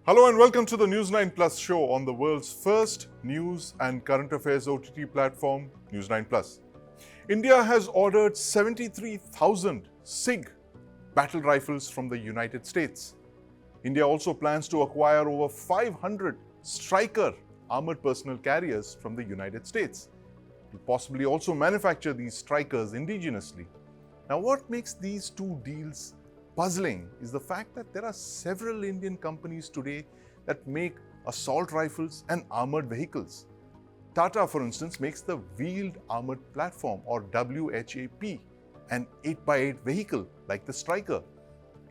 Hello and welcome to the News9 Plus Show on the world's first news and current affairs OTT platform, News9 Plus. India has ordered 73,000 SIG battle rifles from the United States. India also plans to acquire over 500 Stryker armoured personnel carriers from the United States. It will possibly also manufacture these Strykers indigenously. Now, what makes these two deals puzzling is the fact that there are several Indian companies today that make assault rifles and armoured vehicles. Tata, for instance, makes the Wheeled Armoured Platform or WHAP, an 8x8 vehicle like the Stryker.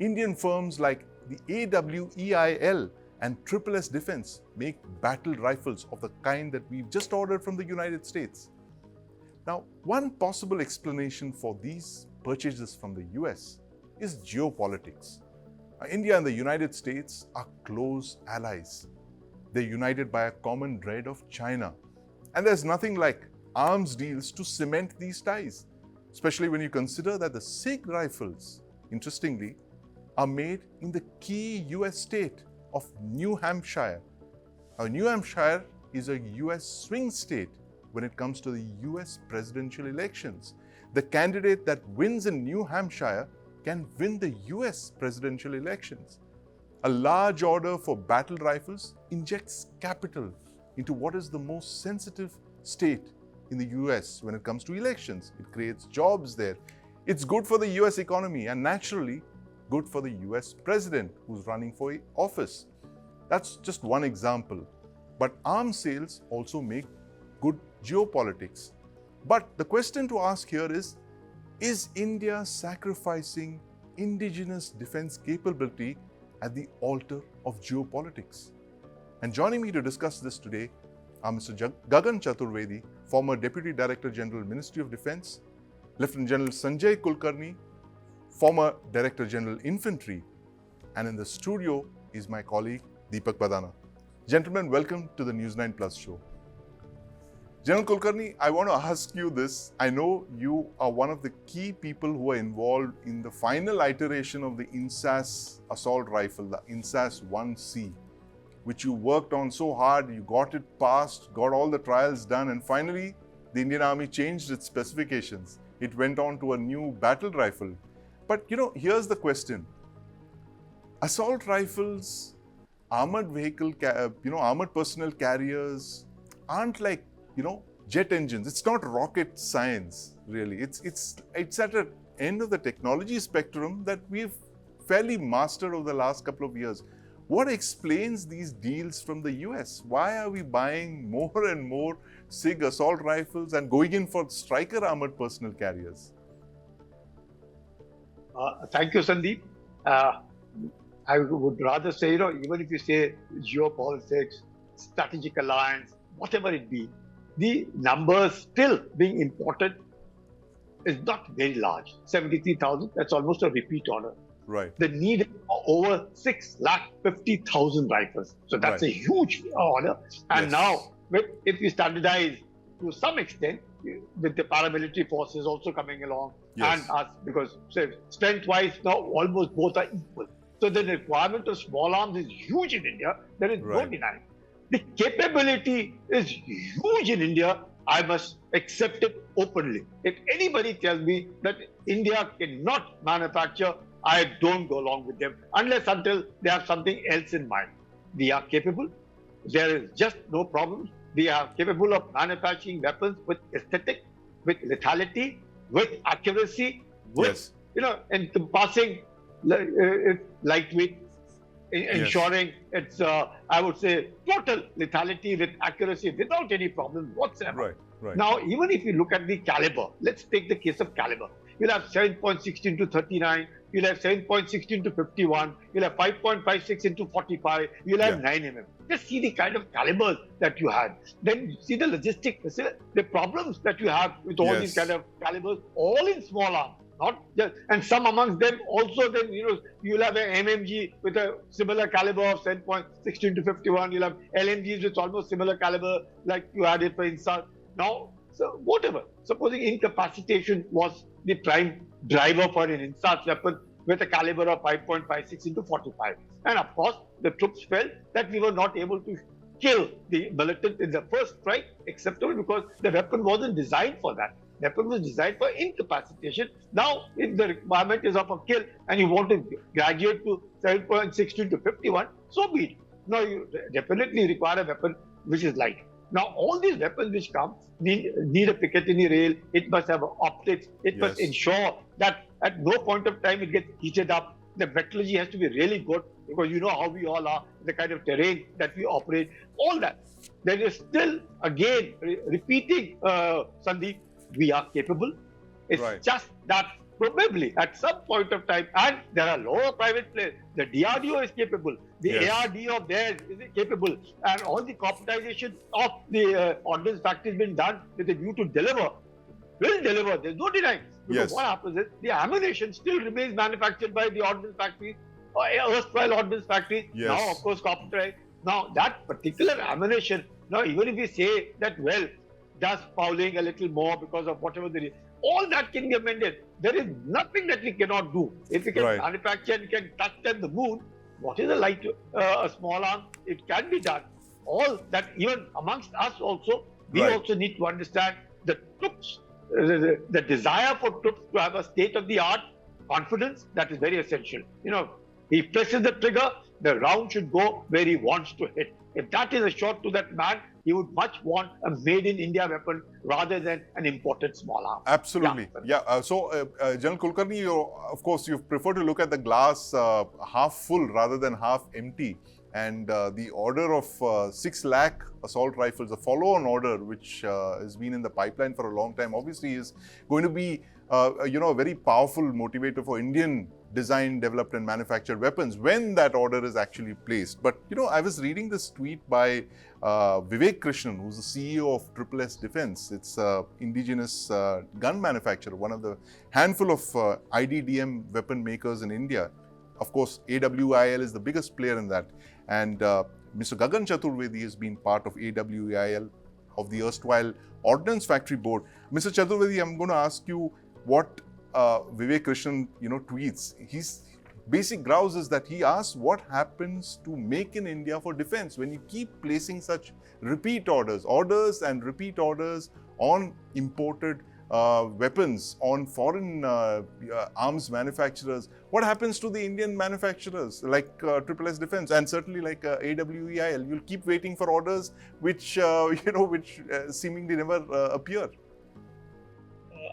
Indian firms like the AWEIL and SSS Defense make battle rifles of the kind that we've just ordered from the United States. Now, one possible explanation for these purchases from the US is geopolitics. India and the United States are close allies. They're united by a common dread of China. And there's nothing like arms deals to cement these ties, especially when you consider that the SIG rifles, interestingly, are made in the key US state of New Hampshire. Now, New Hampshire is a US swing state when it comes to the US presidential elections. The candidate that wins in New Hampshire can win the US presidential elections. A large order for battle rifles injects capital into what is the most sensitive state in the US when it comes to elections. It creates jobs there. It's good for the US economy and naturally good for the US president who's running for office. That's just one example. But arms sales also make good geopolitics. But the question to ask here is India sacrificing indigenous defense capability at the altar of geopolitics? And joining me to discuss this today are Mr. Gagan Chaturvedi, former Deputy Director General, Ministry of Defense, Lieutenant General Sanjay Kulkarni, former Director General, Infantry, and in the studio is my colleague Deepak Bhadana. Gentlemen, welcome to the News9 Plus Show. General Kulkarni, I want to ask you this. I know you are one of the key people who are involved in the final iteration of the INSAS assault rifle, the INSAS 1C, which you worked on so hard, you got it passed, got all the trials done, and finally the Indian Army changed its specifications. It went on to a new battle rifle. But here's the question. Assault rifles, armored vehicle, armored personnel carriers aren't like jet engines. It's not rocket science, really. It's at the end of the technology spectrum that we've fairly mastered over the last couple of years. What explains these deals from the US? Why are we buying more and more SIG assault rifles and going in for Stryker armored personnel carriers? Thank you, Sandeep. I would rather say, even if you say geopolitics, strategic alliance, whatever it be, the numbers still being imported is not very large. 73,000, that's almost a repeat order. Right. The need is over 650,000 rifles. So that's a huge order. And now, if you standardize to some extent, with the paramilitary forces also coming along and us, because strength-wise now almost both are equal. So the requirement of small arms is huge in India. There is no denying. The capability is huge in India. I must accept it openly. If anybody tells me that India cannot manufacture, I don't go along with them unless until they have something else in mind. We are capable. There is just no problem. We are capable of manufacturing weapons with aesthetic, with lethality, with accuracy, with encompassing lightweight, ensuring its, I would say, total lethality with accuracy without any problem whatsoever. Right. Now, even if you look at the caliber, let's take the case of caliber. You'll have 7.16 to 39, you'll have 7.16 to 51, you'll have 5.56 into 45, you'll have 9 mm. Just see the kind of calibers that you had. Then see the logistics, the problems that you have with all these kind of calibers, all in small arms. Not just, and some amongst them also then, you'll have an MMG with a similar caliber of 7.16 to 51. You'll have LMGs with almost similar caliber like you had it for INSAS. Now, so whatever. Supposing incapacitation was the prime driver for an INSAS weapon, with a caliber of 5.56 into 45. And of course, the troops felt that we were not able to kill the militant in the first strike, acceptable because the weapon wasn't designed for that. The weapon was designed for incapacitation. Now, if the requirement is of a kill and you want to graduate to 7.16 to 51, so be it. Now, you definitely require a weapon which is light. Now, all these weapons which come need a Picatinny rail. It must have optics. It must ensure that at no point of time it gets heated up. The metallurgy has to be really good because you know how we all are, the kind of terrain that we operate, all that. There is still, again, repeating, Sandeep, we are capable. It's just that probably at some point of time, and there are lower private players, the DRDO is capable, the ARD of theirs is capable, and all the corporatization of the ordnance factory has been done with a view to deliver, will deliver, there's no denying. Because what happens is, the ammunition still remains manufactured by the ordnance factories, or erstwhile ordnance factories, now of course corporatized. Now that particular ammunition, now even if we say that, well, does fouling a little more because of whatever the reason, all that can be amended. There is nothing that we cannot do. If we can manufacture and can touch them the moon, what is a light, a small arm? It can be done. All that, even amongst us also, we also need to understand the troops, the desire for troops to have a state-of-the-art confidence, that is very essential. You know, he presses the trigger, the round should go where he wants to hit. If that is assured to that man, he would much want a made-in-India weapon rather than an imported small arm. Absolutely. General Kulkarni, of course, you prefer to look at the glass half full rather than half empty. And the order of 6 lakh assault rifles, a follow-on order, which has been in the pipeline for a long time, obviously is going to be, a very powerful motivator for Indian designed, developed and manufactured weapons when that order is actually placed. But, I was reading this tweet by Vivek Krishnan, who's the CEO of S Defense. It's indigenous gun manufacturer, one of the handful of IDDM weapon makers in India. Of course, AWIL is the biggest player in that. And Mr. Gagan Chaturvedi has been part of AWIL, of the erstwhile Ordnance Factory Board. Mr. Chaturvedi, I'm going to ask you what Vivek Krishnan, tweets. His basic grouse is that he asks what happens to Make in India for defense when you keep placing such repeat orders and repeat orders on imported weapons, on foreign arms manufacturers. What happens to the Indian manufacturers like S Defense and certainly like AWEIL? You'll keep waiting for orders which seemingly never appear.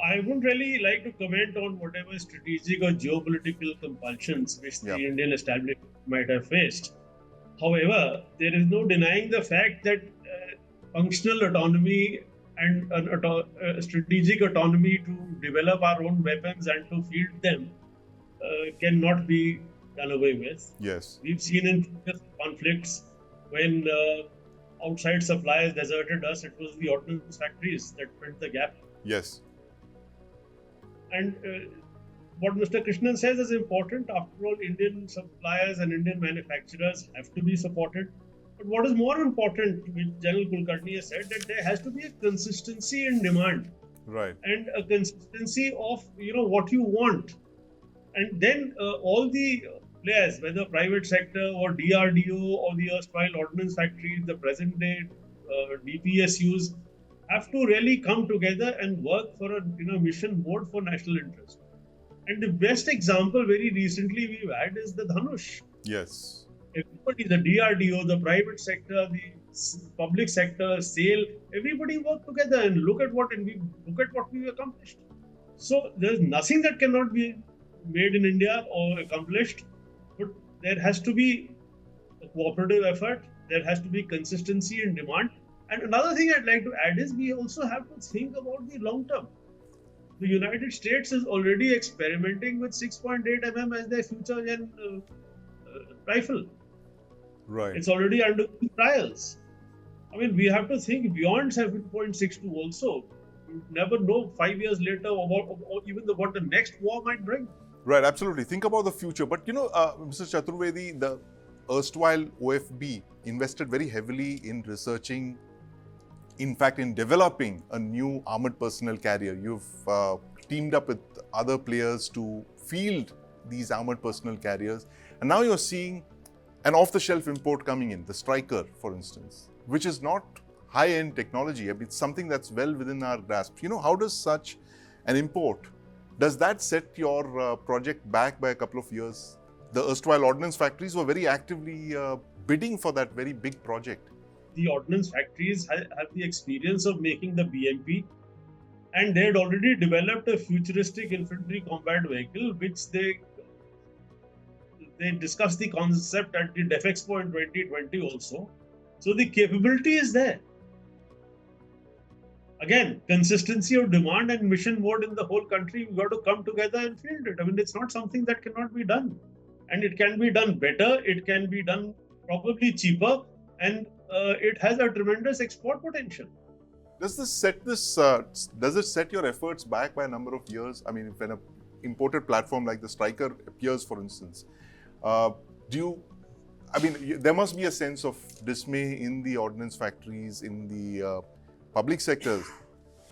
I wouldn't really like to comment on whatever strategic or geopolitical compulsions which the Indian establishment might have faced. However, there is no denying the fact that functional autonomy and strategic autonomy to develop our own weapons and to field them cannot be done away with. Yes. We've seen in previous conflicts when outside suppliers deserted us, it was the ordnance factories that filled the gap. Yes. And what Mr. Krishnan says is important. After all, Indian suppliers and Indian manufacturers have to be supported. But what is more important, which General Kulkarni has said, that there has to be a consistency in demand. Right. And a consistency of, what you want. And then all the players, whether private sector or DRDO or the erstwhile ordnance factories, the present day DPSUs, have to really come together and work for a mission board for national interest. And the best example very recently we've had is the Dhanush. Yes. Everybody, the DRDO, the private sector, the public sector, SAIL, everybody worked together and look at what we've accomplished. So there's nothing that cannot be made in India or accomplished, but there has to be a cooperative effort. There has to be consistency in demand. And another thing I'd like to add is we also have to think about the long term. The United States is already experimenting with 6.8 mm as their future gen rifle. Right. It's already under trials. I mean, we have to think beyond 7.62 also. You never know 5 years later or even what the next war might bring. Right, absolutely. Think about the future. But Mr. Chaturvedi, the erstwhile OFB invested very heavily in researching, in fact, in developing a new armored personnel carrier. You've teamed up with other players to field these armoured personnel carriers. And now you're seeing an off-the-shelf import coming in, the Stryker, for instance, which is not high-end technology. I mean, it's something that's well within our grasp. How does such an import, does that set your project back by a couple of years? The erstwhile ordnance factories were very actively bidding for that very big project. The ordnance factories have the experience of making the BMP, and they had already developed a futuristic infantry combat vehicle, which they discussed the concept at the DefExpo in 2020 also. So the capability is there. Again, consistency of demand and mission mode in the whole country, we've got to come together and field it. I mean, it's not something that cannot be done. And it can be done better, it can be done probably cheaper, and it has a tremendous export potential. Does it set your efforts back by a number of years? I mean, when an imported platform like the Stryker appears, for instance, there must be a sense of dismay in the ordnance factories, in the public sectors,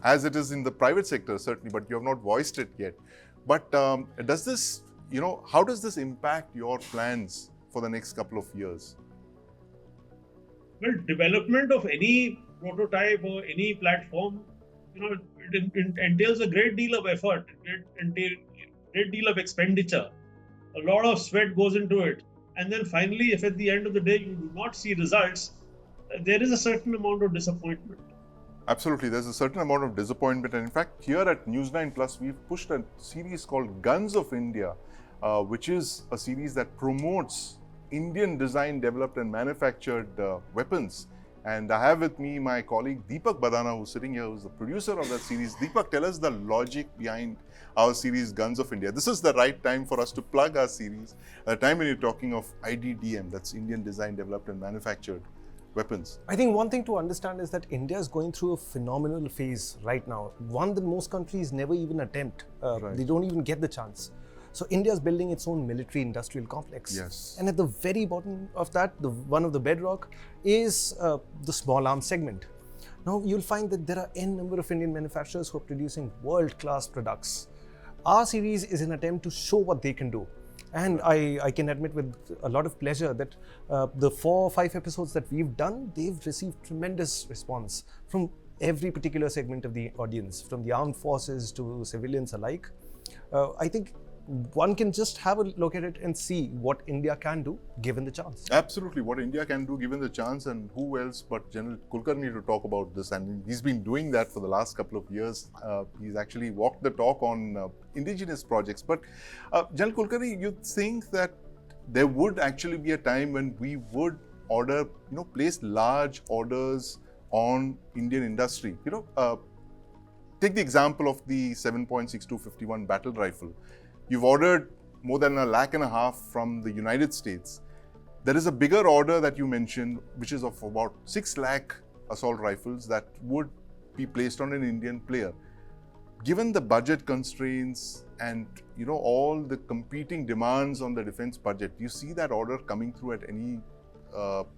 as it is in the private sector, certainly, but you have not voiced it yet. But does this, how does this impact your plans for the next couple of years? Well, development of any prototype or any platform, it entails a great deal of effort, it entails a great deal of expenditure. A lot of sweat goes into it. And then finally, if at the end of the day you do not see results, there is a certain amount of disappointment. Absolutely, there's a certain amount of disappointment. And in fact, here at News9 Plus, we've pushed a series called Guns of India, which is a series that promotes Indian designed, developed and manufactured weapons. And I have with me my colleague Deepak Bhadana, who's sitting here, who's the producer of that series. Deepak, tell us the logic behind our series Guns of India. This is the right time for us to plug our series, a time when you're talking of IDDM, that's Indian designed, developed and manufactured weapons. I think one thing to understand is that India is going through a phenomenal phase right now, one that most countries never even attempt. Right. They don't even get the chance. So India is building its own military industrial complex. Yes. And at the very bottom of that, one of the bedrock is the small arms segment. Now you'll find that there are n number of Indian manufacturers who are producing world-class products. Our series is an attempt to show what they can do. And I can admit with a lot of pleasure that the 4 or 5 episodes that we've done, they've received tremendous response from every particular segment of the audience, from the armed forces to civilians alike. I think one can just have a look at it and see what India can do given the chance. Absolutely, what India can do given the chance, and who else but General Kulkarni to talk about this. And he's been doing that for the last couple of years. He's actually walked the talk on indigenous projects. But General Kulkarni, you think that there would actually be a time when we would order, place large orders on Indian industry? Take the example of the 7.6251 battle rifle. You've ordered more than 1.5 lakh from the United States. There is a bigger order that you mentioned, which is of about 6 lakh assault rifles that would be placed on an Indian player. Given the budget constraints and all the competing demands on the defense budget, do you see that order coming through at any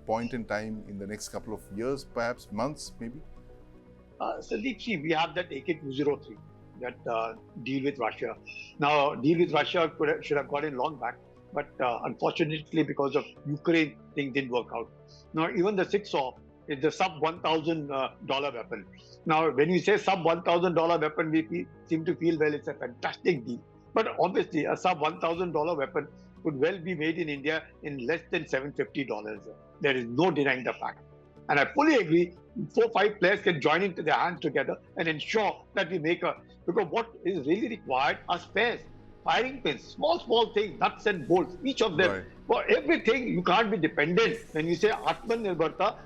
point in time in the next couple of years, perhaps months, maybe? Sandeep, see, we have that AK-203 that deal with Russia. Now, deal with Russia should have got in long back, but unfortunately, because of Ukraine, things didn't work out. Now, even the 6-saw is the sub $1,000 weapon. Now, when you say sub $1,000 weapon, we seem to feel, well, it's a fantastic deal. But obviously, a sub $1,000 weapon could well be made in India in less than $750. There is no denying the fact. And I fully agree, 4 or 5 players can join into their hands together and ensure that we make because what is really required are spares, firing pins, small things, nuts and bolts, each of them. Right. For everything, you can't be dependent. When you say Atmanirbharta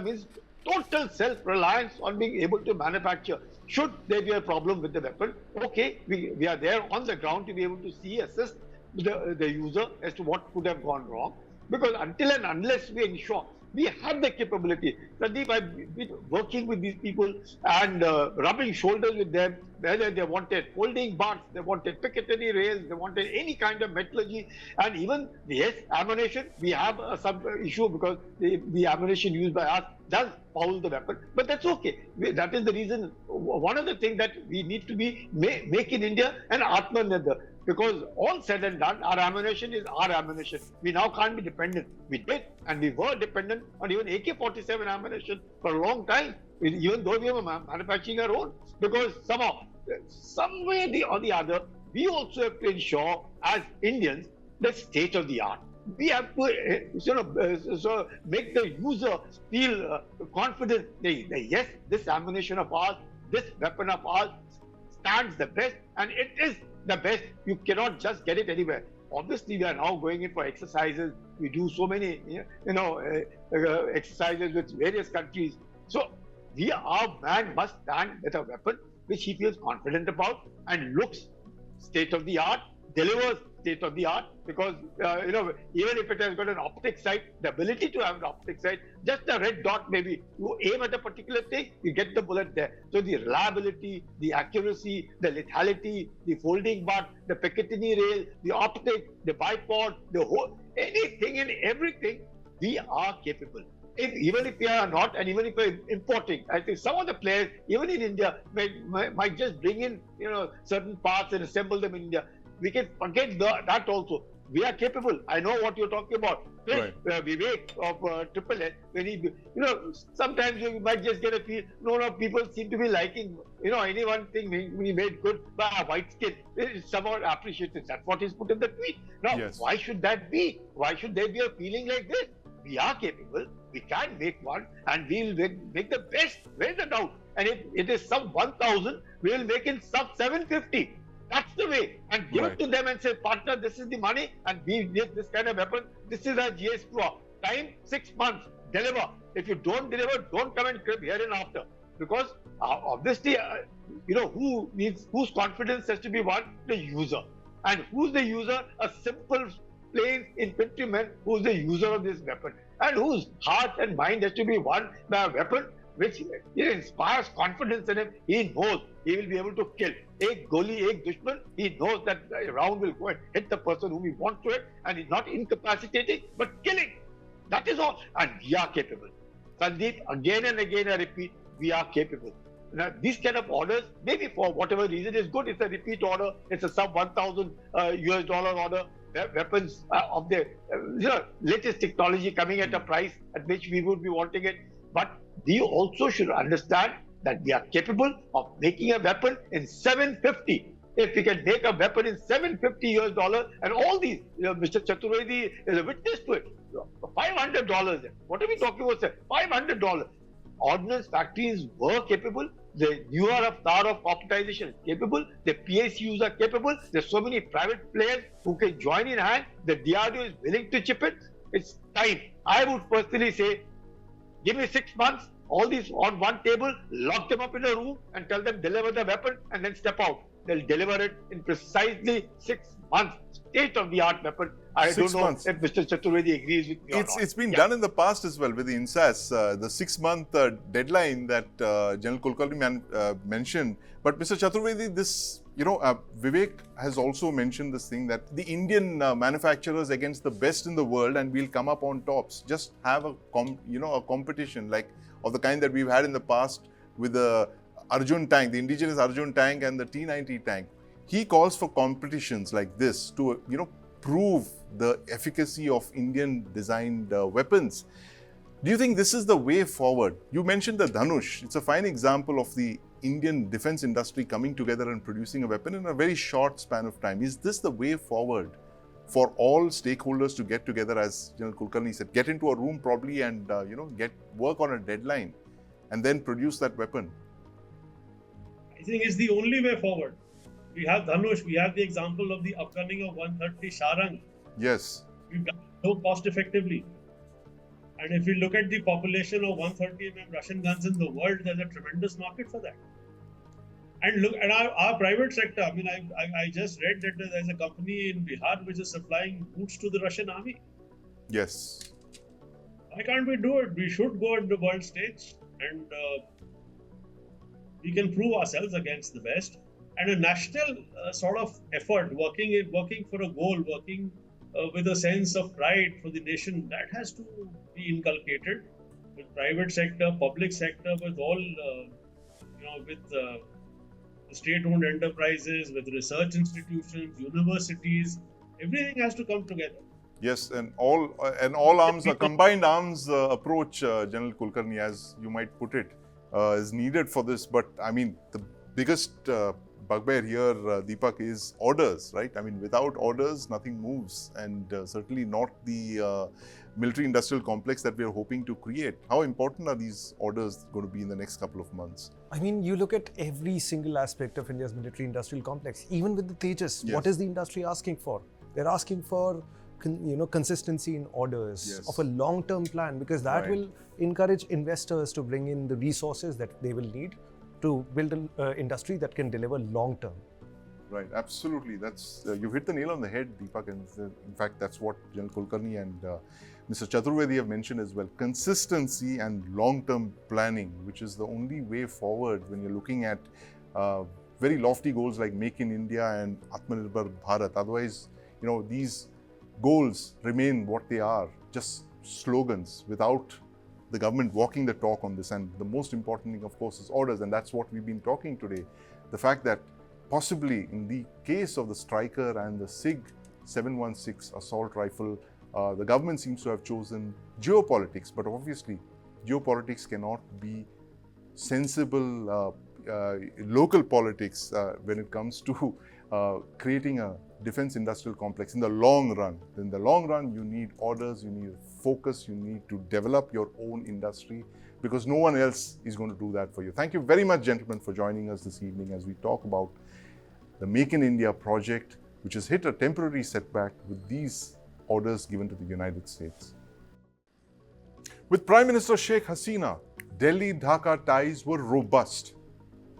means total self-reliance on being able to manufacture. Should there be a problem with the weapon, okay, we are there on the ground to be able to assist the user as to what could have gone wrong. Because until and unless we ensure we have the capability. Sandeep, I've been working with these people and rubbing shoulders with them. whether they wanted folding bars, they wanted Piccadilly rails, they wanted any kind of metallurgy, and even, yes, ammunition, we have some issue because the ammunition used by us does foul the weapon, but that's okay. That is the reason, one of the things that we need to be make in India and Atmanirbhar. Because all said and done, our ammunition is our ammunition. We now can't be dependent. We did, and we were dependent on even AK-47 ammunition for a long time, even though we were manufacturing our own. Because somehow, some way or the other, we also have to ensure, as Indians, the state of the art. We have to so make the user feel confident that yes, this ammunition of ours, this weapon of ours stands the best, and it is the best. You cannot just get it anywhere. Obviously, we are now going in for exercises. We do so many, exercises with various countries. So, our man must stand with a weapon which he feels confident about and looks state of the art, delivers state of the art, because even if it has got an optic sight, the ability to have an optic sight, just a red dot maybe, you aim at a particular thing, you get the bullet there. So the reliability, the accuracy, the lethality, the folding butt, the Piccadilly rail, the optic, the bipod, the whole, anything and everything, we are capable. Even if we are not, and even if we are importing, I think some of the players, even in India, might just bring in certain parts and assemble them in India. We can forget that also. We are capable. I know what you're talking about. Right. Vivek of Triple S, when he, sometimes you might just get a feel, people seem to be liking, any one thing we made good by a white skin. It's somehow appreciated. That's what he's put in the tweet. Now, Yes. Why should that be? Why should there be a feeling like this? We are capable. We can make one, and we'll make the best. Where's the doubt? And if it is sub 1,000, we'll make it sub 750. That's the way. And give it to them and say, partner, this is the money, and we need this kind of weapon. This is our GS2. Time 6 months. Deliver. If you don't deliver, don't come and crib here and after. Because obviously, whose confidence has to be won? The user. And who's the user? A simple, plain infantryman who's the user of this weapon. And whose heart and mind has to be won by a weapon which inspires confidence in him. He knows he will be able to kill. Ek goli, ek dushman. He knows that the round will go and hit the person whom he wants to hit, and he's not incapacitating, but killing. That is all. And we are capable. Sandeep, again and again I repeat, we are capable. Now, these kind of orders, maybe for whatever reason, is good. It's a repeat order. It's a sub $1,000 US dollar order. Weapons of the latest technology coming at a price at which we would be wanting it. But we also should understand that we are capable of making a weapon in 750. If we can make a weapon in 750 US dollars, and all these, Mr. Chaturvedi is a witness to it. $500. What are we talking about, sir? $500. Ordnance factories were capable. The newer avatar of corporatization is capable. The PSUs are capable. There's so many private players who can join in hand. The DRDO is willing to chip in. It's time. I would personally say, give me 6 months, all these on one table, lock them up in a room and tell them deliver the weapon and then step out. They'll deliver it in precisely 6 months. State-of-the-art weapon. I 6 don't know months. if Mr. Chaturvedi agrees with me or not. It's been done in the past as well with the INSAS, the 6-month deadline that General Kulkarni mentioned. But Mr. Chaturvedi, this, Vivek has also mentioned this thing that the Indian manufacturers against the best in the world, and we'll come up on tops. Just have a competition like of the kind that we've had in the past with the Arjun tank, the indigenous Arjun tank and the T-90 tank. He calls for competitions like this to, prove the efficacy of Indian designed weapons. Do you think this is the way forward? You mentioned the Dhanush. It's a fine example of the Indian defense industry coming together and producing a weapon in a very short span of time. Is this the way forward for all stakeholders to get together, as General Kulkarni said, get into a room probably and, work on a deadline and then produce that weapon? I think it's the only way forward. We have Dhanush, we have the example of the upcoming of 130 Sharang. Yes. We've done it so cost effectively. And if you look at the population of 130 mm Russian guns in the world, there's a tremendous market for that. And look at our private sector. I mean, I just read that there's a company in Bihar which is supplying boots to the Russian army. Yes. Why can't we do it? We should go on the world stage and we can prove ourselves against the best. and a national sort of effort, working for a goal, working with a sense of pride for the nation, that has to be inculcated with private sector, public sector, with all, with state-owned enterprises, with research institutions, universities. Everything has to come together. Yes, and all arms, a combined arms approach, General Kulkarni, as you might put it, is needed for this. But I mean, the biggest bugbear here, Deepak, is orders, right? I mean, without orders, nothing moves, and certainly not the military-industrial complex that we are hoping to create. How important are these orders going to be in the next couple of months? I mean, you look at every single aspect of India's military-industrial complex, even with the Tejas. Yes. What is the industry asking for? They're asking for consistency in orders, Yes. of a long-term plan, because that Right. will encourage investors to bring in the resources that they will need to build an industry that can deliver long-term. Right, absolutely. That's you've hit the nail on the head, Deepak. And in fact, that's what General Kulkarni and Mr. Chaturvedi have mentioned as well. Consistency and long-term planning, which is the only way forward when you're looking at very lofty goals like Make in India and Atmanirbhar Bharat. Otherwise, these goals remain what they are, just slogans without the government walking the talk on this. And the most important thing, of course, is orders. And that's what we've been talking today. The fact that possibly in the case of the Stryker and the SIG 716 assault rifle, the government seems to have chosen geopolitics. But obviously, geopolitics cannot be sensible local politics when it comes to creating a defense industrial complex in the long run. In the long run, you need orders, you need focus, you need to develop your own industry, because no one else is going to do that for you. Thank you very much, gentlemen, for joining us this evening as we talk about the Make in India project, which has hit a temporary setback with these orders given to the United States. With Prime Minister Shiekh Hasina, Delhi-Dhaka ties were robust.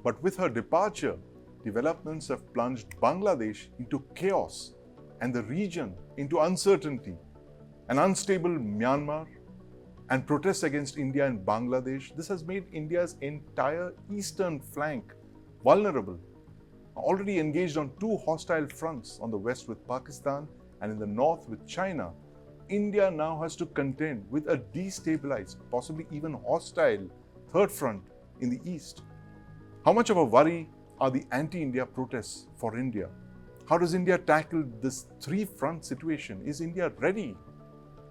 But with her departure, developments have plunged Bangladesh into chaos and the region into uncertainty. An unstable Myanmar and protests against India and Bangladesh, this has made India's entire eastern flank vulnerable. Already engaged on two hostile fronts, on the west with Pakistan and in the north with China, India now has to contend with a destabilized, possibly even hostile third front in the east. How much of a worry are the anti-India protests for India? How does India tackle this three-front situation? Is India ready?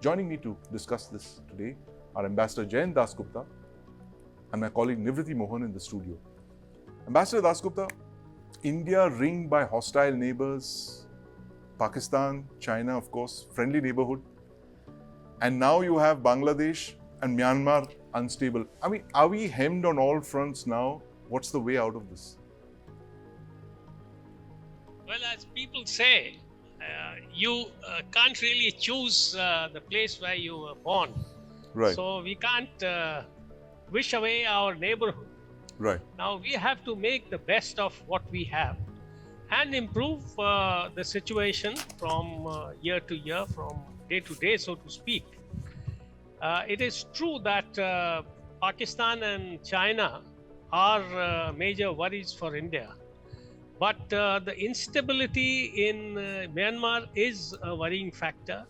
Joining me to discuss this today are Ambassador Jayant Dasgupta and my colleague Nivriti Mohan in the studio. Ambassador Dasgupta, India ringed by hostile neighbors, Pakistan, China, of course, friendly neighborhood, and now you have Bangladesh and Myanmar unstable. I mean, are we hemmed on all fronts now? What's the way out of this? Well, as people say, you can't really choose the place where you were born. Right. So we can't wish away our neighborhood. Right. Now we have to make the best of what we have and improve the situation from year to year, from day to day, so to speak. It is true that Pakistan and China are major worries for India. But the instability in Myanmar is a worrying factor.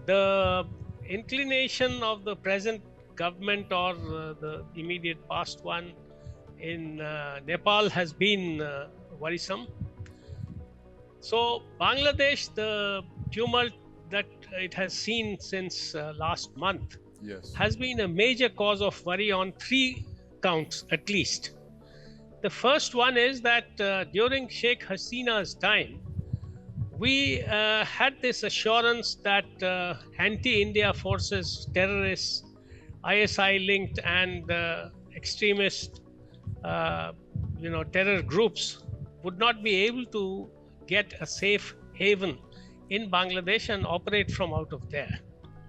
The inclination of the present government or the immediate past one in Nepal has been worrisome. So Bangladesh, the tumult that it has seen since last month, Yes. has been a major cause of worry on three counts at least. The first one is that during Sheikh Hasina's time, we had this assurance that anti-India forces, terrorists, ISI-linked and extremist, terror groups would not be able to get a safe haven in Bangladesh and operate from out of there.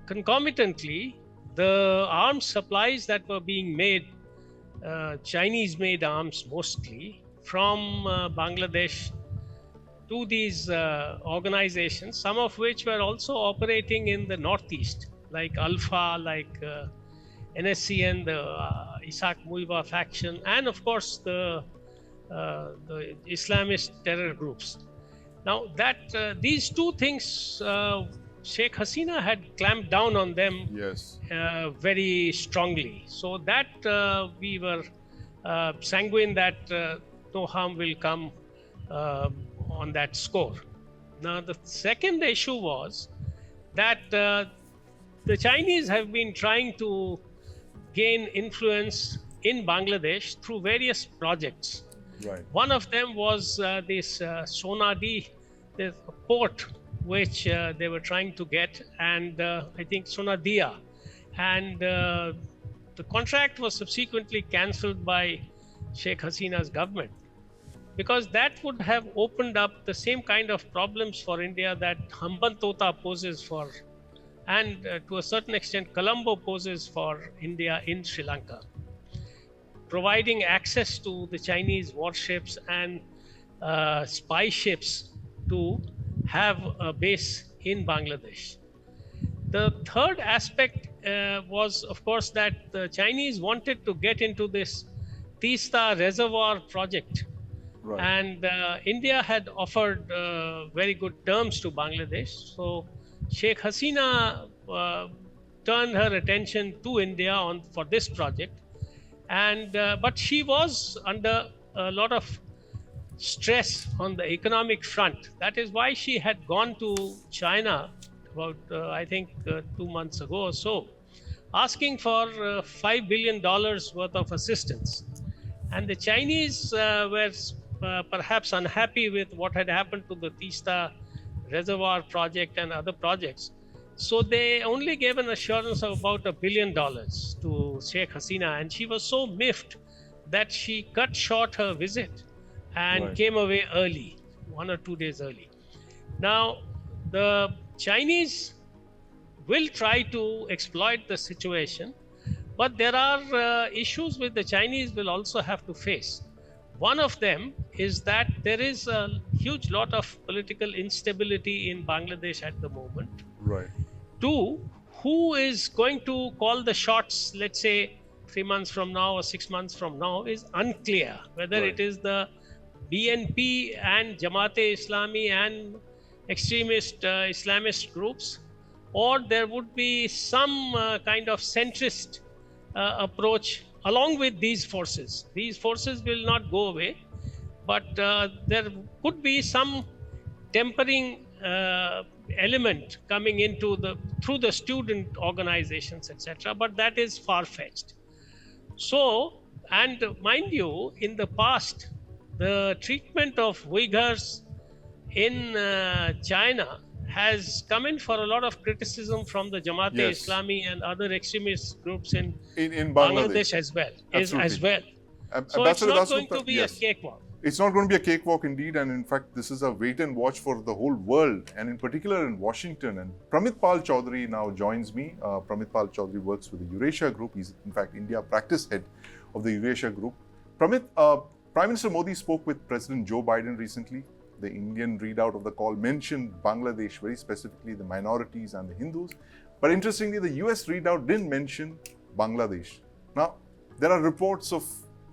Concomitantly, the arms supplies that were being made, Chinese-made arms mostly, from Bangladesh to these organizations, some of which were also operating in the northeast, like Alpha, like NSCN, the Isaac Muiwa faction, and of course the the Islamist terror groups. Now that these two things, Sheikh Hasina had clamped down on them Yes. very strongly. So that we were sanguine that no harm will come on that score. Now the second issue was that the Chinese have been trying to gain influence in Bangladesh through various projects. Right. One of them was this Sonadi, the port which they were trying to get, and I think Sonadia. And the contract was subsequently cancelled by Sheikh Hasina's government, because that would have opened up the same kind of problems for India that Hambantota poses for, and to a certain extent Colombo poses for India in Sri Lanka, providing access to the Chinese warships and spy ships to have a base in Bangladesh. The third aspect was, of course, that the Chinese wanted to get into this Teesta reservoir project. Right. And India had offered very good terms to Bangladesh. So Sheikh Hasina turned her attention to India for this project. And but she was under a lot of stress on the economic front. That is why she had gone to China about, I think, 2 months ago or so, asking for $5 billion worth of assistance. And the Chinese were perhaps unhappy with what had happened to the Teesta reservoir project and other projects. So they only gave an assurance of about $1 billion to Sheikh Hasina, and she was so miffed that she cut short her visit and Right. came away early, 1 or 2 days early. Now, the Chinese will try to exploit the situation, but there are issues which the Chinese will also have to face. One of them is that there is a huge lot of political instability in Bangladesh at the moment. Right. Two, who is going to call the shots, let's say 3 months from now or 6 months from now, is unclear. Whether Right. it is the BNP and Jamaat-e-Islami and extremist Islamist groups, or there would be some kind of centrist approach along with these forces. These forces will not go away, but there could be some tempering element coming into through the student organizations, etc. But that is far-fetched. So, and mind you, in the past, the treatment of Uyghurs in China has come in for a lot of criticism from the Jamaat-e-Islami and other extremist groups in Bangladesh as well. So it's not going to be a cakewalk. It's not going to be a cakewalk indeed, and in fact, this is a wait and watch for the whole world, and in particular in Washington. And Pramit Pal Chaudhari now joins me. Pramit Pal Chaudhari works with the Eurasia Group. He's in fact India practice head of the Eurasia Group. Pramit, Prime Minister Modi spoke with President Joe Biden recently. The Indian readout of the call mentioned Bangladesh, very specifically the minorities and the Hindus. But interestingly, the US readout didn't mention Bangladesh. Now, there are reports of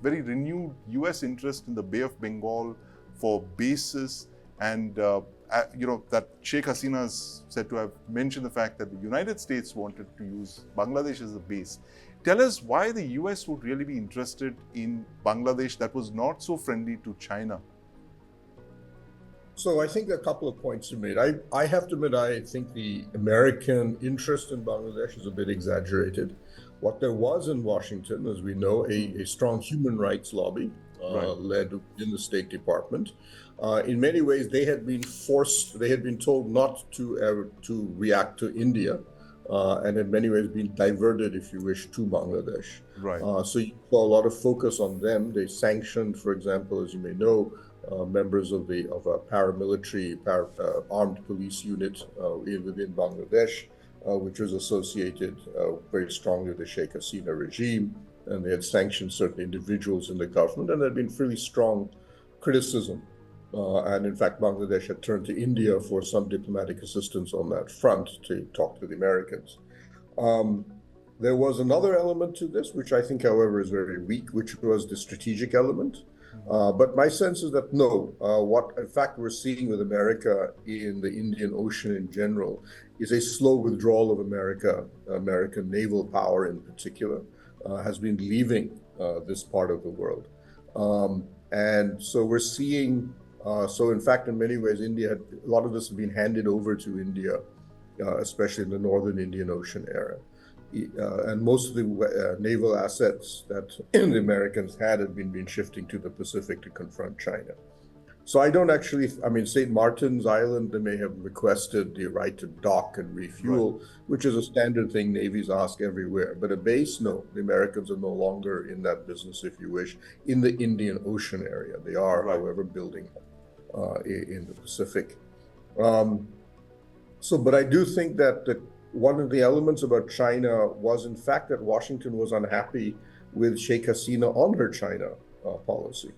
very renewed US interest in the Bay of Bengal for bases, and that Sheikh Hasina is said to have mentioned the fact that the United States wanted to use Bangladesh as a base. Tell us why the US would really be interested in Bangladesh that was not so friendly to China. So I think a couple of points you made. I have to admit, I think the American interest in Bangladesh is a bit exaggerated. What there was in Washington, as we know, a strong human rights lobby led in the State Department. In many ways, they had been told not to react to India, and in many ways been diverted, if you wish, to Bangladesh. Right. So you saw a lot of focus on them. They sanctioned, for example, as you may know, members of a paramilitary armed police unit within Bangladesh, which was associated very strongly with the Sheikh Hasina regime, and they had sanctioned certain individuals in the government, and there had been fairly strong criticism. And in fact, Bangladesh had turned to India for some diplomatic assistance on that front to talk to the Americans. There was another element to this, which I think, however, is very weak, which was the strategic element. But my sense is that no, what in fact we're seeing with America in the Indian Ocean in general is a slow withdrawal of American naval power in particular, has been leaving this part of the world. And so we're seeing, so in fact, in many ways, India, a lot of this has been handed over to India, especially in the northern Indian Ocean area. And most of the naval assets that the Americans had have been shifting to the Pacific to confront China. So I don't actually, I mean, St. Martin's Island, they may have requested the right to dock and refuel, which is a standard thing navies ask everywhere. But a base, no, the Americans are no longer in that business, if you wish, in the Indian Ocean area. They are, however, building in the Pacific. But I do think that one of the elements about China was, in fact, that Washington was unhappy with Sheikh Hasina on her China policy.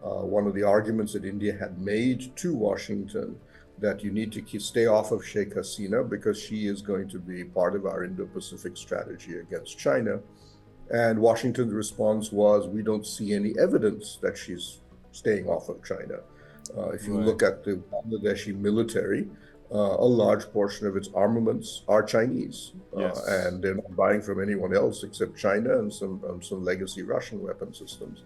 One of the arguments that India had made to Washington that you need to stay off of Sheikh Hasina because she is going to be part of our Indo-Pacific strategy against China. And Washington's response was, we don't see any evidence that she's staying off of China. If you look at the Bangladeshi military, a large portion of its armaments are Chinese, and they're not buying from anyone else except China and some legacy Russian weapon systems.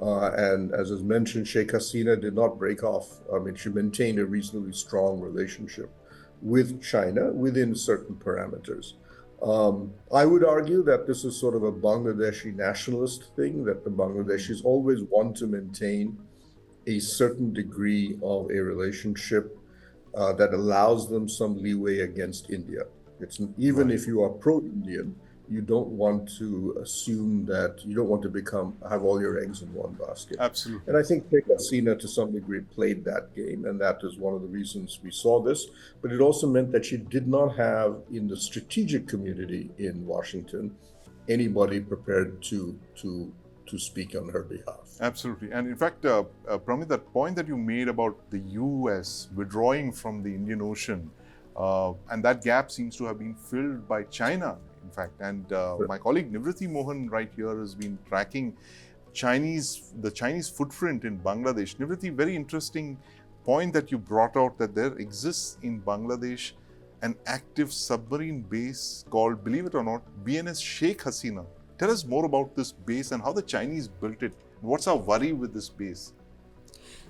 And as is mentioned, Sheikh Hasina did not break off. I mean, she maintained a reasonably strong relationship with China within certain parameters. I would argue that this is sort of a Bangladeshi nationalist thing, that the Bangladeshis always want to maintain a certain degree of a relationship that allows them some leeway against India. It's even if you are pro-Indian, you don't want to assume that you don't want to have all your eggs in one basket. Absolutely. And I think Sheikh Hasina to some degree played that game, and that is one of the reasons we saw this. But it also meant that she did not have in the strategic community in Washington anybody prepared to speak on her behalf. Absolutely. And in fact, Pramit, that point that you made about the US withdrawing from the Indian Ocean, and that gap seems to have been filled by China, in fact. And my colleague Nivriti Mohan right here has been tracking the Chinese footprint in Bangladesh. Nivriti, very interesting point that you brought out, that there exists in Bangladesh an active submarine base called, believe it or not, BNS Sheikh Hasina. Tell us more about this base and how the Chinese built it. What's our worry with this base?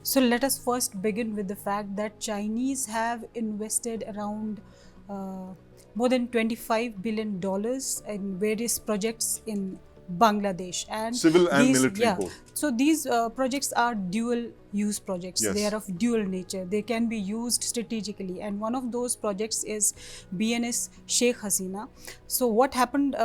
So let us first begin with the fact that Chinese have invested around more than $25 billion in various projects in Bangladesh, and civil and military both. So these projects are dual use projects. Yes. They are of dual nature. They can be used strategically, and one of those projects is BNS Sheikh Hasina. So what happened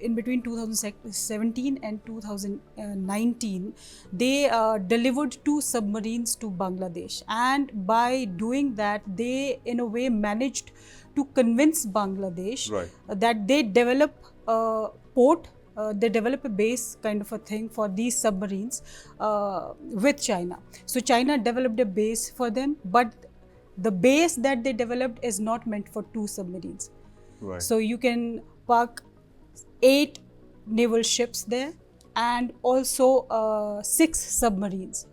in between 2017 and 2019, they delivered 2 submarines to Bangladesh, and by doing that, they in a way managed to convince Bangladesh that they develop a port. They develop a base kind of a thing for these submarines with China. So China developed a base for them, but the base that they developed is not meant for 2 submarines. So you can park 8 naval ships there and also 6 submarines.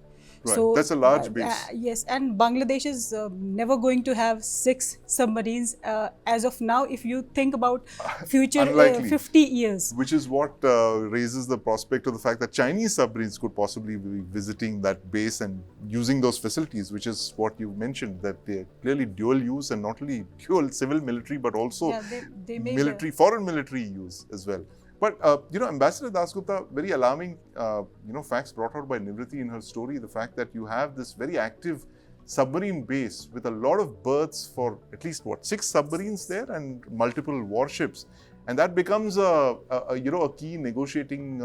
So that's a large base. Yes, and Bangladesh is never going to have 6 submarines as of now, if you think about future 50 years. Which is what raises the prospect of the fact that Chinese submarines could possibly be visiting that base and using those facilities, which is what you mentioned, that they're clearly dual use, and not only dual civil military, but also they military, foreign military use as well. But, Ambassador Dasgupta, very alarming, facts brought out by Nivriti in her story, the fact that you have this very active submarine base with a lot of berths for at least, 6 submarines there and multiple warships. And that becomes a key negotiating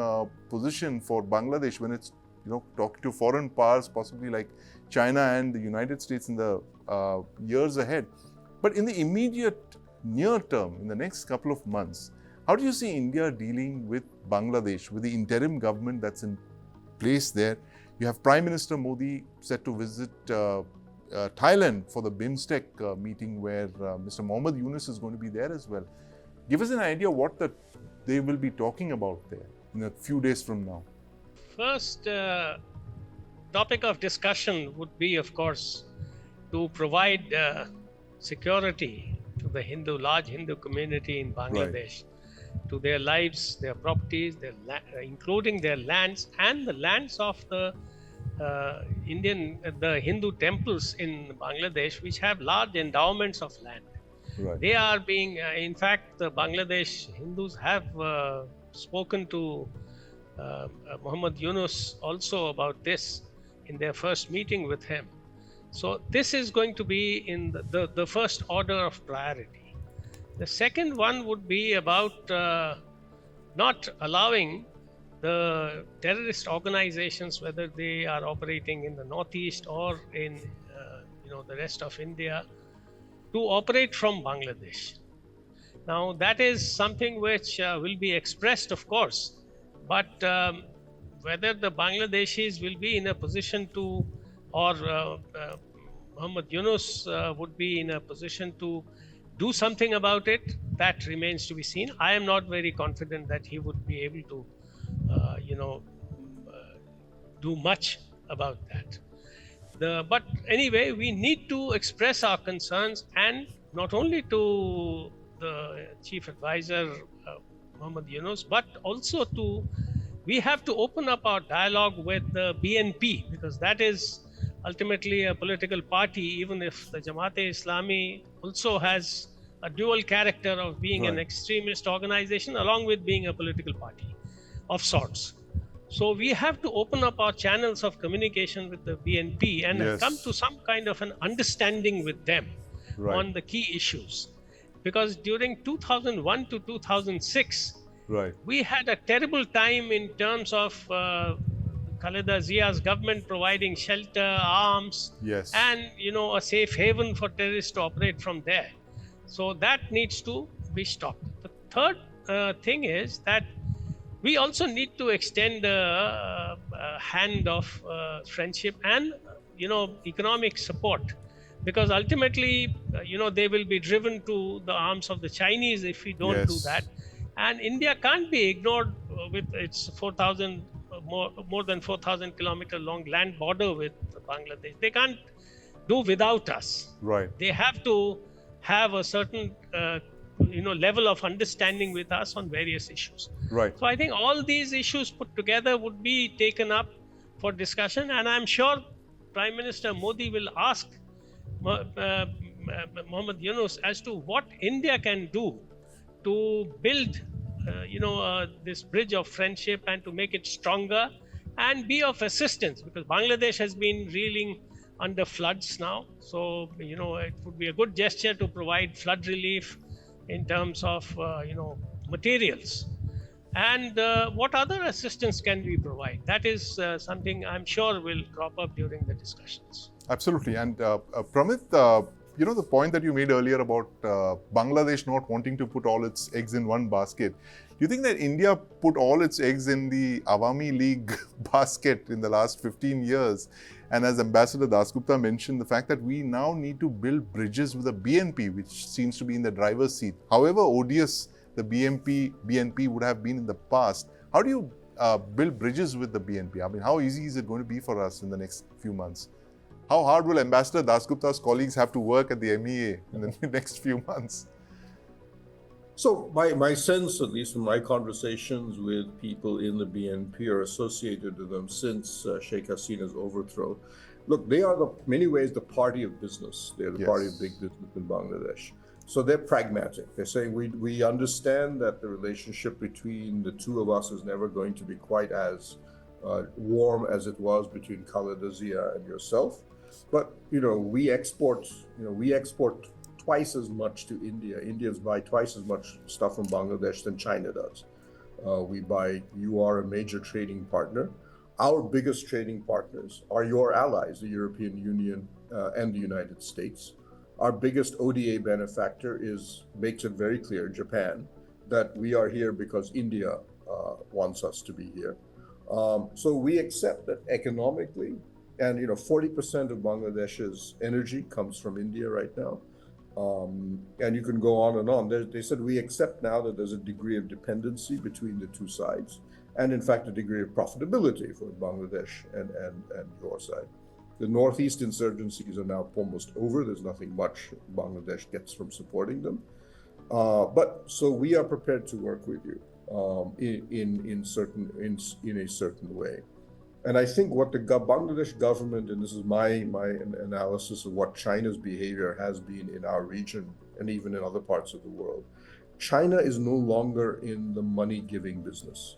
position for Bangladesh when it's, talking to foreign powers, possibly like China and the United States in the years ahead. But in the immediate near term, in the next couple of months, how do you see India dealing with Bangladesh, with the interim government that's in place there? You have Prime Minister Modi set to visit Thailand for the BIMSTEC meeting where Mr. Mohammad Yunus is going to be there as well. Give us an idea what they will be talking about there in a few days from now. First, topic of discussion would be, of course, to provide security to the large Hindu community in Bangladesh, to their lives, their properties, including their lands and the lands of the Hindu temples in Bangladesh, which have large endowments of land. Right. They are being, in fact, the Bangladesh Hindus have spoken to Muhammad Yunus also about this in their first meeting with him. So this is going to be in the first order of priority. The second one would be about not allowing the terrorist organizations, whether they are operating in the northeast or in the rest of India, to operate from Bangladesh. Now that is something which will be expressed, of course, but whether the Bangladeshis will be in a position to, or Muhammad Yunus would be in a position to do something about it, that remains to be seen. I am not very confident that he would be able to do much about that. But anyway, we need to express our concerns, and not only to the chief advisor Muhammad Yunus, but also we have to open up our dialogue with the BNP, because that is ultimately a political party, even if the Jamaat-e-Islami also has a dual character of being an extremist organization along with being a political party of sorts. So we have to open up our channels of communication with the BNP and come to some kind of an understanding with them on the key issues. Because during 2001 to 2006, we had a terrible time in terms of Khaleda Zia's government providing shelter, arms, and a safe haven for terrorists to operate from there. So that needs to be stopped. The third thing is that we also need to extend a hand of friendship and economic support, because ultimately they will be driven to the arms of the Chinese if we don't do that. And India can't be ignored with its more than 4,000 kilometer long land border with Bangladesh. They can't do without us. They have to have a certain level of understanding with us on various issues. So I think all these issues put together would be taken up for discussion, and I'm sure Prime Minister Modi will ask Muhammad Yunus as to what India can do to build this bridge of friendship and to make it stronger and be of assistance, because Bangladesh has been reeling under floods now. So it would be a good gesture to provide flood relief in terms of materials, and what other assistance can we provide. That is something I'm sure will crop up during the discussions. Absolutely. And Pramit, the point that you made earlier about Bangladesh not wanting to put all its eggs in one basket, do you think that India put all its eggs in the Awami League basket in the last 15 years? And as Ambassador Dasgupta mentioned, the fact that we now need to build bridges with the BNP, which seems to be in the driver's seat. However odious the BNP would have been in the past, how do you build bridges with the BNP? I mean, how easy is it going to be for us in the next few months? How hard will Ambassador Dasgupta's colleagues have to work at the MEA in the next few months? So my sense, at least from my conversations with people in the BNP or associated with them since Sheikh Hasina's overthrow, look, they are in many ways the party of business. They're the party of big business in Bangladesh. So they're pragmatic. They're saying we understand that the relationship between the two of us is never going to be quite as warm as it was between Khaleda Zia and yourself. But we export twice as much to India. Indians buy twice as much stuff from Bangladesh than China does. You are a major trading partner. Our biggest trading partners are your allies, the European Union and the United States. Our biggest ODA benefactor makes it very clear, Japan, that we are here because India wants us to be here. So we accept that economically, and 40% of Bangladesh's energy comes from India right now. And you can go on and on. They said we accept now that there's a degree of dependency between the two sides. and in fact a degree of profitability for Bangladesh and your side. The Northeast insurgencies are now almost over. There's nothing much Bangladesh gets from supporting them. But so we are prepared to work with you in a certain way. And I think what the Bangladesh government, and this is my analysis of what China's behavior has been in our region and even in other parts of the world, China is no longer in the money-giving business.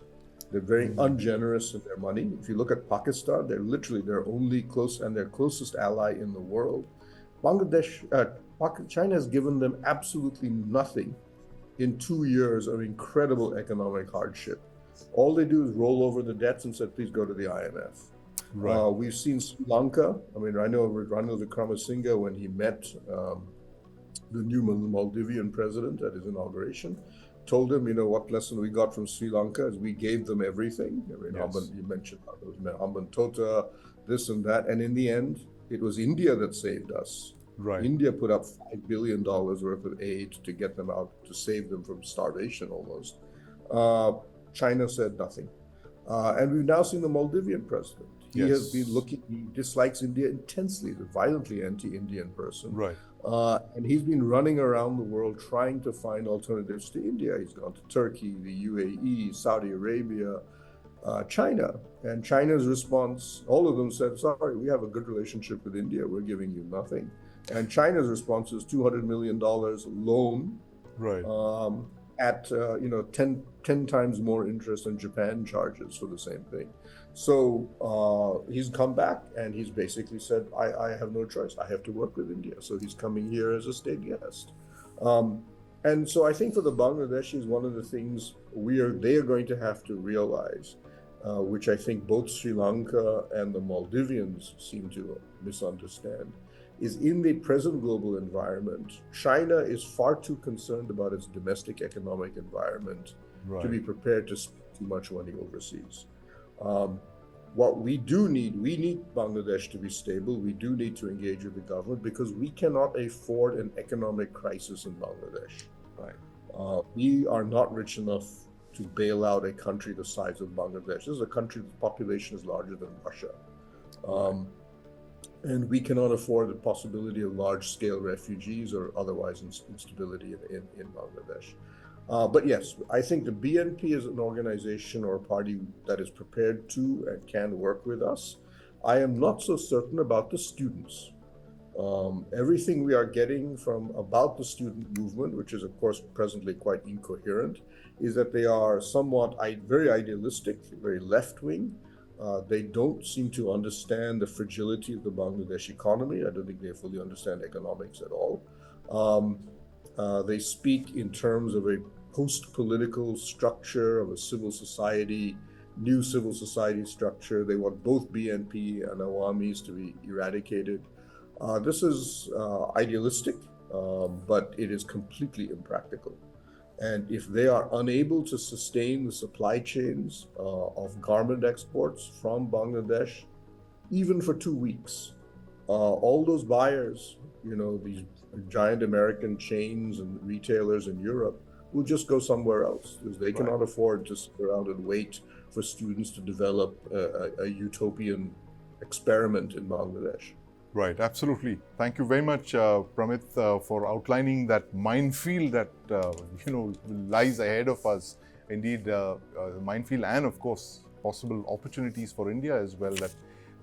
They're very ungenerous in their money. If you look at Pakistan, they're literally their only their closest ally in the world. China has given them absolutely nothing in 2 years of incredible economic hardship. All they do is roll over the debts and say, please go to the IMF. Right. We've seen Sri Lanka. I mean, I know Ranil Wickremesinghe, when he met the new Maldivian president at his inauguration, told him, what lesson we got from Sri Lanka is we gave them everything. I mean, Yes. you mentioned Amban Tota, this and that. And in the end, it was India that saved us. Right. India put up $5 billion worth of aid to get them out, to save them from starvation almost. China said nothing. And we've now seen the Maldivian president. He has been he dislikes India intensely. He's a violently anti-Indian person. Right. And he's been running around the world trying to find alternatives to India. He's gone to Turkey, the UAE, Saudi Arabia, China. And China's response, all of them said, sorry, we have a good relationship with India. We're giving you nothing. And China's response is $200 million loan. Right. At 10 times more interest than Japan charges for the same thing. So he's come back and he's basically said, I have no choice. I have to work with India. So he's coming here as a state guest. And so I think for the Bangladeshis, one of the things they are going to have to realize, which I think both Sri Lanka and the Maldivians seem to misunderstand, is in the present global environment, China is far too concerned about its domestic economic environment to be prepared to spend too much money overseas. What we need Bangladesh to be stable. We do need to engage with the government because we cannot afford an economic crisis in Bangladesh. Right. We are not rich enough to bail out a country the size of Bangladesh. This is a country whose population is larger than Russia. And we cannot afford the possibility of large-scale refugees or otherwise instability in Bangladesh. But yes, I think the BNP is an organization or a party that is prepared to and can work with us. I am not so certain about the students. Everything we are getting about the student movement, which is of course presently quite incoherent, is that they are somewhat very idealistic, very left-wing. They don't seem to understand the fragility of the Bangladesh economy. I don't think they fully understand economics at all. They speak in terms of a post-political structure of a new civil society structure. They want both BNP and Awamis to be eradicated. This is idealistic, but it is completely impractical. And if they are unable to sustain the supply chains of garment exports from Bangladesh, even for 2 weeks, all those buyers, these giant American chains and retailers in Europe, will just go somewhere else because they cannot afford to sit around and wait for students to develop a utopian experiment in Bangladesh. Right, absolutely. Thank you very much, Pramit, for outlining that minefield that lies ahead of us. Indeed, minefield, and of course possible opportunities for India as well. That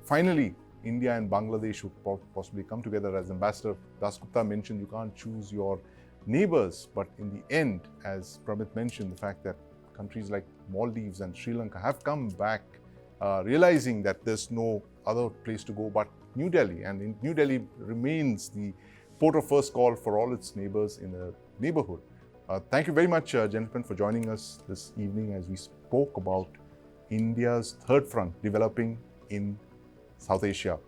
finally India and Bangladesh should possibly come together. As Ambassador Dasgupta mentioned, you can't choose your neighbors, but in the end, as Pramit mentioned, the fact that countries like Maldives and Sri Lanka have come back, realizing that there's no other place to go but New Delhi, and New Delhi remains the port of first call for all its neighbors in the neighborhood. Thank you very much, gentlemen, for joining us this evening as we spoke about India's third front developing in South Asia.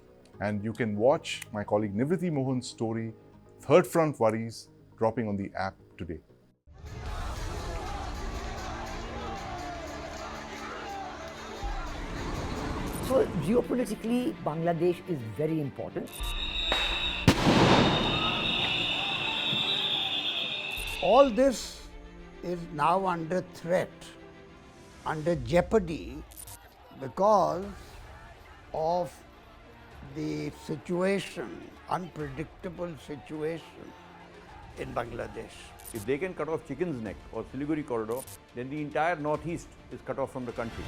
And you can watch my colleague Nivriti Mohan's story, Third Front Worries, dropping on the app today. So geopolitically, Bangladesh is very important. All this is now under threat under jeopardy because of the situation, unpredictable situation in Bangladesh. If they can cut off Chicken's Neck or Siliguri corridor, then the entire northeast is cut off from the country.